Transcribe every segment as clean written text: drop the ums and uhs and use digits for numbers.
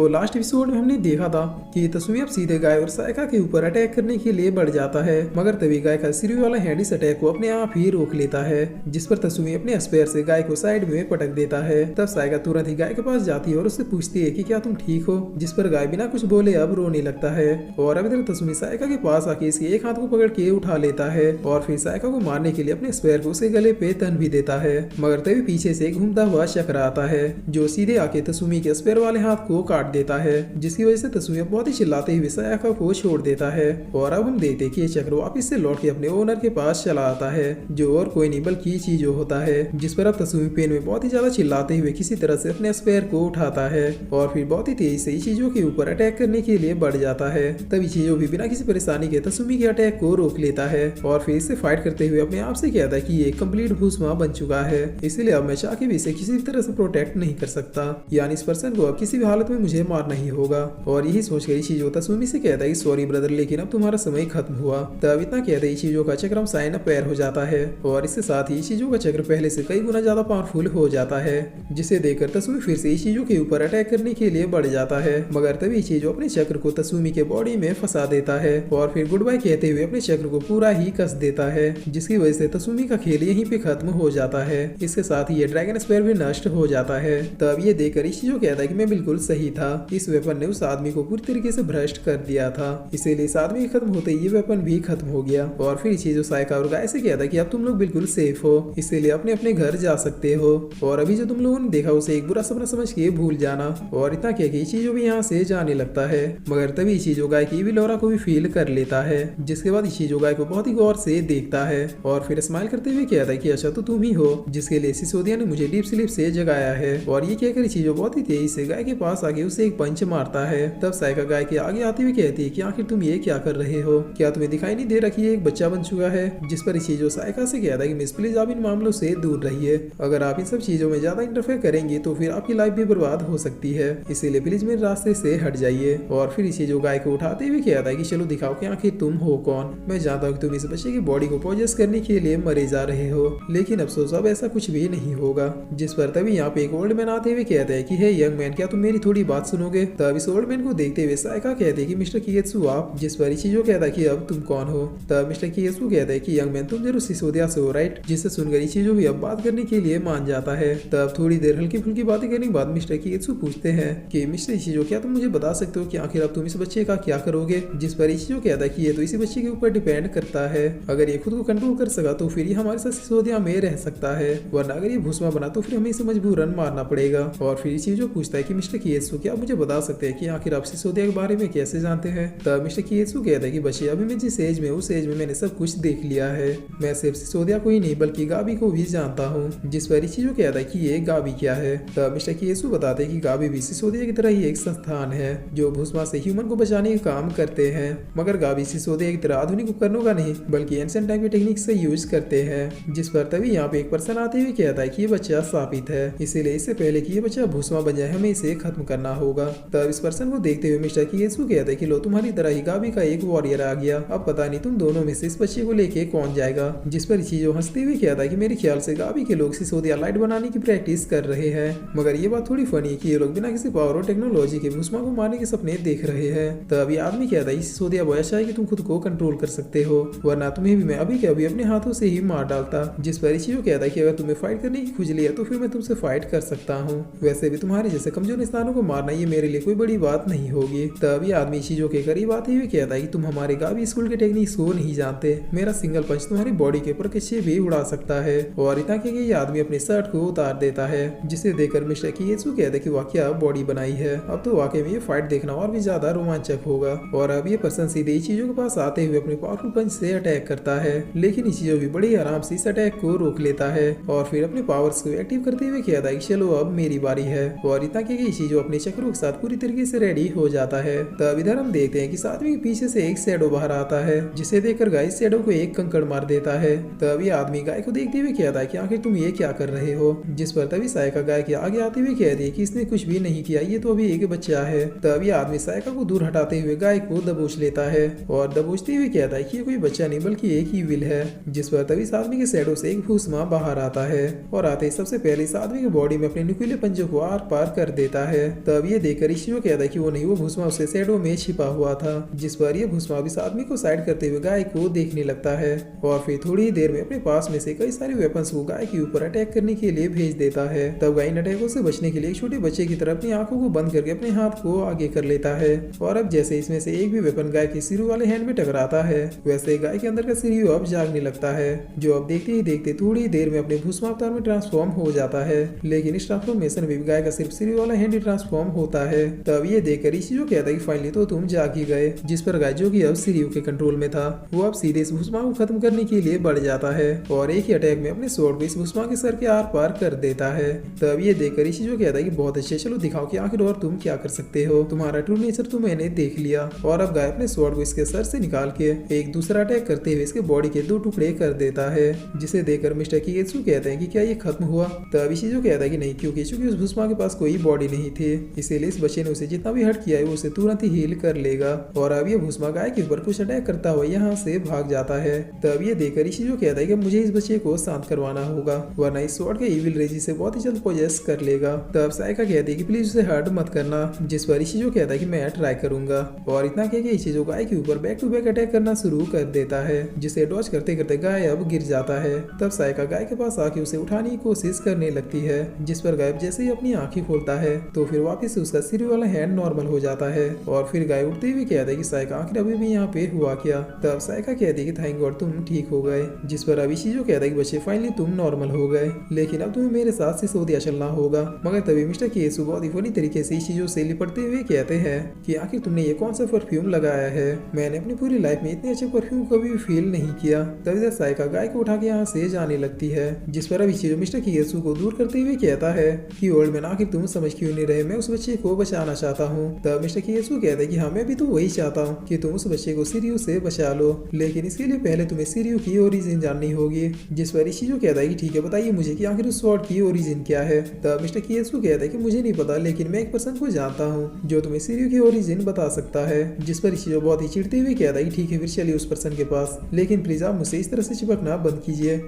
तो last episode में हमने देखा था कि तसुमी अब सीधे गाय और सायका के ऊपर अटैक करने के लिए बढ़ जाता है, मगर तभी गाय का सिरी वाला हैंड इस अटैक को अपने आप ही रोक लेता है, जिस पर तसुमी अपने स्पेयर से गाय को साइड में पटक देता है। तब सायका तुरंत ही गाय के पास जाती है और उससे पूछती है कि क्या तुम ठीक हो, जिस पर गाय बिना कुछ बोले अब रोने लगता है। और अब इधर तसुमी सायका के पास आके इसके एक हाथ को पकड़ के उठा लेता है और फिर सायका को मारने के लिए अपने स्पेयर को उसके गले पे तन भी देता है, मगर तभी पीछे से घूमता हुआ चक्र आता है जो सीधे आके तसुमी के स्पेयर वाले हाथ को काट देता है, जिसकी वजह से तसुमी बहुत ही चिल्लाते हुए सायका को छोड़ देता है। और अब हम देखते हैं कि ये चक्र वापस से लौट के अपने ओनर के पास चला आता है, जो और कोई नहीं बल्कि चीजो होता है, जिस पर अब तसुमी पेन में बहुत ही ज्यादा चिल्लाते हुए किसी तरह से अपने स्पेयर को उठाता है और फिर बहुत ही तेजी से चीजों के ऊपर अटैक करने के लिए बढ़ जाता है। तभी चीजो भी बिना किसी परेशानी के तसुमी के अटैक को रोक लेता है और फिर इससे फाइट करते हुए अपने आप से कहता है कि ये कंप्लीट भूस्मा बन चुका है, इसलिए अब मैं चाह के भी इसे किसी तरह से प्रोटेक्ट नहीं कर सकता, यानी इस पर्सन को अब किसी भी हालत में मुझे मारना ही होगा। और यही सोच कर चीजों तसुमी से कहता है कि सॉरी ब्रदर, लेकिन अब तुम्हारा समय खत्म हुआ। तब इतना कहते ही चीजों का चक्रम साइन अप पैर हो जाता है और इसके साथ ही चीजों का चक्र पहले से कई गुना ज्यादा पावरफुल हो जाता है, जिसे देखकर तसुमी फिर से चीजों के ऊपर अटैक करने के लिए बढ़ जाता है, मगर तभी चीजों अपने चक्र को तसुमी के बॉडी में फंसा देता है और फिर गुड बाय कहते हुए अपने चक्र को पूरा ही कस देता है, जिसकी वजह से तसुमी का खेल यहीं पे खत्म हो जाता है। इसके साथ ही ये ड्रैगन स्पेयर भी नष्ट हो जाता है। तब ये देखकर चीजों कहता है कि मैं बिल्कुल सही था, इस वेपन ने उस आदमी को पूरी तरीके से भ्रष्ट कर दिया था, इसीलिए इस आदमी खत्म होते ये वेपन भी खत्म हो गया। और फिर चीजों सायका और गाय से कहता है कि अब तुम लोग बिल्कुल सेफ हो, इसीलिए अपने अपने घर जा सकते हो और अभी जो तुम लोगों ने देखा उसे एक बुरा सपना समझ के भूल जाना। और इतना कह के चीजों भी यहाँ से जाने लगता है, मगर तभी चीजों गाय की विलोरा को भी फील कर लेता है, जिसके बाद चीजों गाय को बहुत ही गौर से देखता है और फिर स्माइल करते हुए कहता है कि अच्छा तो तुम ही हो जिसके लिए सिसोदिया ने मुझे डीप स्लीप से जगाया है। और ये कहकर चीजों बहुत ही तेजी से गाय के पास आके उसे एक पंच मारता है। तब सायका गाय के आगे आते हुए कहती है कि आखिर तुम ये क्या कर रहे हो, क्या तुम्हें दिखाई नहीं दे रहा कि ये एक बच्चा बन चुका है, जिस पर चीजों सायका से कहता है कि मिस प्लीज आप इन मामलों से दूर रहिए, अगर आप इन सब चीजों में ज्यादा इंटरफेयर करेंगे तो फिर आपकी लाइफ भी बर्बाद हो सकती है, इसीलिए प्लीज मेरे रास्ते से हट जाइए। और फिर चीजों गाय को उठाते हुए कहता है कि चलो दिखाओ कि आखिर तुम हो कौन, मैं जानता हूँ कि तुम इस बच्चे की बॉडी को पोजेस करने के लिए मरे जा रहे हो, लेकिन अफसोस अब ऐसा कुछ भी नहीं होगा। जिस पर तभी यहाँ पे एक ओल्ड मैन आते हुए कहते हैं कि हे यंग मैन, क्या तुम मेरी थोड़ी बात सुनोगे। तब इस ओल्ड मैन को देखते हुए सायका कहते हैं कि मिस्टर कियत्सु आप, जिस पर चीजों कहता है कि अब तुम कौन हो। तब मिस्टर कियत्सु कहते हैं कि यंग मैन तुम जरूर सिसोदिया से हो राइट, जिससे सुनकर चीजों भी अब बात करने के लिए मान जाता है। तब थोड़ी देर हल्की फुल्की बातें करने के बाद मिस्टर कियत्सु पूछते हैं कि मिस्टर चीजों क्या तुम मुझे बता सकते हो कि आखिर अब तुम इस बच्चे का क्या करोगे। जिस पर चीजों कहता है कि ये तो इसी बच्चे के ऊपर डिपेंड करता है, अगर ये खुद को कंट्रोल कर सका तो फिर ये हमारे साथ सिसोदिया में रह सकता है, वरना अगर ये भूस्मा बना तो फिर हमें इसे मजबूरन मारना पड़ेगा। और फिर चीजों पूछता है कि मिस्टर कियत्सु क्या आप मुझे बता सकते हैं कि आखिर आप सिसोदिया के बारे में कैसे जानते हैं। तब मिस्टर कियत्सु कहता है कि बच्चे अभी मैं जिस एज में उस एज में मैंने सब कुछ देख लिया है, मैं सिर्फ सिसोदिया को ही नहीं बल्कि गाबी को भी जानता हूँ। जिस पर चीजों कहता है कि ये गाबी क्या है। तब मिस्टर कियत्सु बताते हैं कि गाबी भी सिसोदिया की तरह ही एक संस्थान है जो भूस्मा से ह्यूमन को बचाने का काम करते हैं, मगर गाबी सिसोदिया की तरह आधुनिक उपकरणों का नहीं बल्कि एंशिएंट टाइम की टेक्निक से यूज करते हैं। जिस पर तभी यहाँ पे एक पर्सन आते हुए कहता है कि ये बच्चा साबित है, इसीलिए इससे पहले कि ये बच्चा भूस्मा बन जाए हमें इसे खत्म करना होगा। तब इस पर्सन को देखते हुए मिस्टर कियत्सु कहता है कि लो तुम्हारी तरह ही गाबी का एक वॉरियर आ गया, अब पता नहीं तुम दोनों में से इस बच्चे को लेके कौन जाएगा। जिस पर चीजों हंसते हुए कहता है कि मेरे ख्याल से गाबी के लोग सिसोदिया लाइट बनाने की प्रैक्टिस कर रहे हैं, मगर ये बात थोड़ी फनी है कि ये लोग बिना किसी पावर और टेक्नोलॉजी के भूस्मा को मारने के सपने देख रहे हैं। तब ये आदमी कहता है सिसोदिया बॉय अच्छा है कि तुम खुद को कंट्रोल कर सकते हो, वरना तुम्हें भी मैं अभी के अभी अपने हाथों से ही मार डालता। जिस पर चीजों कहता है कि अगर तुम्हें फाइट करने की खुजली है तो फिर मैं तुमसे फाइट कर सकता हूँ, वैसे भी तुम्हारे जैसे कमजोर इंसानों को मारना ये मेरे लिए कोई बड़ी बात नहीं होगी। तब ये आदमी चीजों के करीब आते हुए कहता है कि तुम हमारे गाबी स्कूल के टेक्निक्स को नहीं जानते, मेरा सिंगल पंच तुम्हारी बॉडी के ऊपर किसी भी उड़ा सकता है। और इतना कि ये आदमी अपनी शर्ट को उतार देता है, जिसे देखकर मिस्टर कियत्सु कहता है कि वाकया बॉडी बनाई है, अब तो वाकई में ये फाइट देखना और भी ज्यादा रोमांचक होगा। और अब ये पर्सन सीधे चीजों के पास आते हुए अपने पावरफुल पंच से अटैक करता है, लेकिन चीजों भी बड़ी आराम से इस अटैक को रोक लेता है और फिर अपने पावर्स को एक्टिव करते हुए कहता है कि चलो अब मेरी बारी है। और इतना कि चीजों अपने चक्रों के साथ पूरी तरीके से रेडी हो जाता है। तब इधर हम देखते हैं कि आदमी के पीछे से एक शैडो बाहर आता है, जिसे देखकर गाय शैडो को एक कंकड़ मार देता है। तब ये आदमी गाय को देखते हुए कहता है कि आखिर तुम ये क्या कर रहे हो। जिस पर तभी सायका गाय के आगे आते हुए कहती है कि इसने कुछ भी नहीं किया, ये तो अभी एक बच्चा है। तब ये आदमी सायका को दूर हटाते हुए गाय को दबोच लेता है और दबोचते हुए कहता है कि ये कोई बच्चा नहीं बल्कि एक ही विल है। जिस पर तभी इस आदमी के शैडो से एक भूस्मा बाहर आता है और आते ही सबसे पहले इस आदमी की बॉडी में अपने नुकीले पंजों को आर पार कर देता है। तब ये ये देखकर इशिजो कहता है कि वो नहीं, वो भूस्मा उससे शैडो में छिपा हुआ था, जिस पर ये भूस्मा इस आदमी को साइड करते हुए गाय को देखने लगता है और फिर थोड़ी ही देर में अपने पास में से कई सारे वेपन्स वो गाय के ऊपर अटैक करने के लिए भेज देता है। तब गाय इन अटैकों से बचने के लिए एक छोटे बच्चे की तरह अपनी आंखों को बंद करके अपने हाथ को आगे कर लेता है और अब जैसे इसमें से एक भी वेपन गाय के सिरू वाले हैंड में टकराता है, वैसे गाय के अंदर का सिरू अब जागने लगता है, जो अब देखते ही देखते थोड़ी देर में अपने भूस्मा अवतार में ट्रांसफॉर्म हो जाता है। लेकिन इस ट्रांसफॉर्मेशन में भी गाय का सिर्फ सिरू वाला हैंड ही ट्रांसफॉर्म होता है। तब ये देखकर इशिजो कहता है कि फाइनली तो तुम जाग ही गए, जिस पर गाय जो कि अब सिरियो के कंट्रोल में था, वो अब सीधे इस भूस्मा को खत्म करने के लिए बढ़ जाता है और एक ही अटैक में अपने स्वॉर्ड को इस भूस्मा के सर के आर पार कर देता है। तब ये देखकर इशिजो कहता है कि बहुत अच्छे, चलो दिखाओ कि आखिर और तुम क्या कर सकते हो, तुम्हारा ट्रू नेचर तो मैंने देख लिया। और अब गाय अपने स्वॉर्ड को इसके सर से निकाल के एक दूसरा अटैक करते हुए इसके बॉडी के 2 टुकड़े कर देता है, जिसे देखकर मिस्टर किगेत्सु कहते हैं कि क्या ये खत्म हुआ। तब इशिजो कहता है कि नहीं, क्योंकि चूंकि उस भूस्मा के पास कोई बॉडी नहीं थी, इसीलिए इस बच्चे ने उसे जितना भी हर्ट किया है वो उसे तुरंत ही हील कर लेगा। और अब ये भूस्मा गाय के ऊपर कुछ अटैक करता हुआ यहाँ से भाग जाता है। तब ये देखकर इशिजो कहता है कि मुझे इस बच्चे को शांत करवाना होगा, वरना इस स्वॉर्ड के इविल रेजी से बहुत ही जल्द पोजेस कर लेगा। तब साइका कहती है कि प्लीज उसे हर्ट मत करना, जिस पर इशिजो कहता है कि मैं ट्राई करूंगा। और इतना कह के इशिजो गाय के ऊपर बैक टू बैक अटैक करना शुरू कर देता है, जिसे डॉज करते करते गाय अब गिर जाता है। तब साइका गाय के पास आके उसे उठाने की कोशिश करने लगती है, जिस पर गाय जैसे ही अपनी आंखें खोलता है तो फिर वापस से उसका सिर वाला हैंड नॉर्मल हो जाता है। और फिर गाय उठते हुए कहता है कि साइका आखिर अभी भी यहाँ पे हुआ क्या। तब साइका कहती है कि थैंक गॉड तुम ठीक हो गए, जिस पर अब इशिजो कहता है कि बच्चे फाइनली तुम नॉर्मल हो गए, लेकिन अब तुम्हें मेरे साथ सिसोदिया चलना होगा। मगर तभी मिस्टर किगेत्सु बहुत ही फनी तरीके से इशिजो से लिपटते हुए कहते हैं कि आखिर तुमने ये कौन सा परफ्यूम लगाया है, मैंने अपनी पूरी लाइफ में इतने अच्छे परफ्यूम कभी भी फील नहीं किया। तभी तक साइका गाय को उठा के यहाँ से जाने लगती है, जिस पर अब इशिजो मिस्टर किगेत्सु को दूर करते हुए कहता है कि ओल्ड मैन आखिर तुम समझ क्यों नहीं रहे, मैं उस बच्चे को बचाना चाहता हूँ। तब मिस्टर किगेत्सु कहता है कि हाँ, मैं भी तो वही चाहता हूँ कि तुम उस बच्चे को सिरियो से बचा लो, लेकिन इसके लिए पहले तुम्हें सिरियो की ओरिजिन जाननी होगी। जिस पर इशिजो कहता है कि ठीक है, बताइए मुझे कि आखिर उस स्वॉर्ड की ओरिजिन क्या है। तब मिस्टर किगेत्सु कहता है कि मुझे नहीं पता, लेकिन मैं एक पर्सन को जानता हूँ जो तुम्हें सिरियो की ओरिजिन बता सकता है। जिस पर इशिजो बहुत ही चिढ़ते हुए कहता है कि ठीक है, फिर चलिए उस पर्सन के पास, लेकिन प्लीज आप मुझसे इस तरह से चिपकना बंद कीजिए।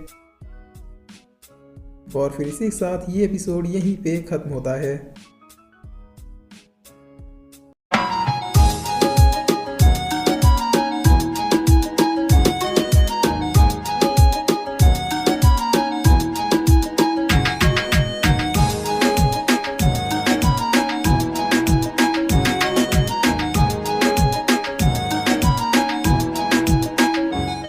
और फिर इसी के साथ ये एपिसोड यहीं पे खत्म होता है।